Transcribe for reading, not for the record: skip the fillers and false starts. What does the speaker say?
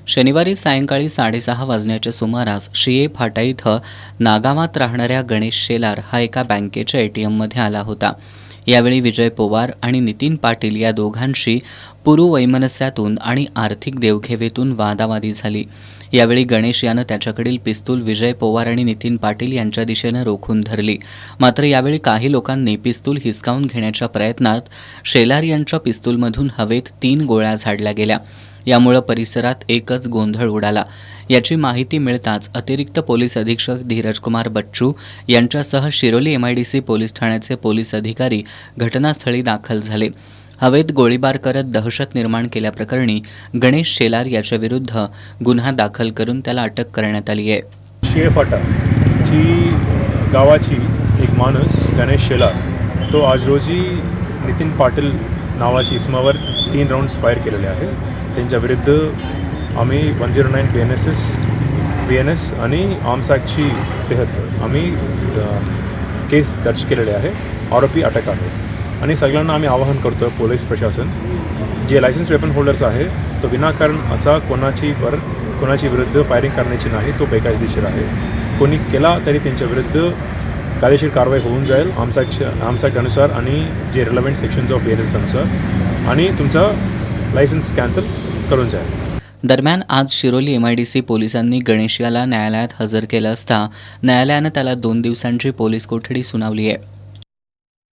शनिवारी सायंकाळी 6:30 वाजण्याच्या सुमारास शिये फाटा इथं नागावात राहणाऱ्या गणेश शेलार हा एका बँकेच्या एटीएममध्ये आला होता. यावेळी विजय पवार आणि नितीन पाटील या दोघांशी पुरुवैमनस्यातून आणि आर्थिक देवघेवीतून वादावादी झाली. यावेळी गणेश यानं त्याच्याकडील पिस्तूल विजय पवार आणि नितीन पाटील यांच्या दिशेनं रोखून धरली. मात्र यावेळी काही लोकांनी पिस्तूल हिसकावून घेण्याच्या प्रयत्नात शेलार यांच्या पिस्तूलमधून हवेत 3 गोळ्या झाडल्या गेल्या. यामुळे परिसरात एकच गोंधळ उडाला. याची माहिती मिळताच अतिरिक्त पोलीस अधीक्षक धीरजकुमार बच्चू यांच्यासह शिरोली MIDC पोलीस ठाण्याचे पोलीस अधिकारी घटनास्थळी दाखल झाले. हवेत गोळीबार करत दहशत निर्माण केल्याप्रकरणी गणेश शेलार याच्याविरुद्ध गुन्हा दाखल करून त्याला अटक करण्यात आली आहे. शेफाटा ची गावाची एक माणूस गणेश शेलार तो आज रोजी नितीन पाटील नावाची इसमावर 3 राऊंड्स फायर केलेले आहे. त्यांच्या विरुद्ध आम्ही 109 BNS आणि आर्म्स ॲक्टची तहत आम्ही केस दर्ज केलेले आहे. आरोपी अटक आहे आणि सगळ्यांना आम्ही आवाहन करतो पोलीस प्रशासन जे लायसन्स वेपन होल्डर्स आहे तो विनाकारण असा कोणाची विरुद्ध फायरिंग करण्याची नाही, तो बेकायदेशीर आहे. कोणी केला तरी त्यांच्या विरुद्ध कायदेशीर कारवाई होऊन जाईल आर्म्स ॲक्टनुसार आणि जे रिलेव्हंट सेक्शन्स ऑफ BNS अनुसार आणि तुमचा लायसन्स कॅन्सल करून जाईल. दरम्यान आज शिरोली MIDC पोलिसांनी गणेश याला न्यायालयात हजर केलं असता न्यायालयानं त्याला 2 दिवसांची पोलीस कोठडी सुनावली आहे.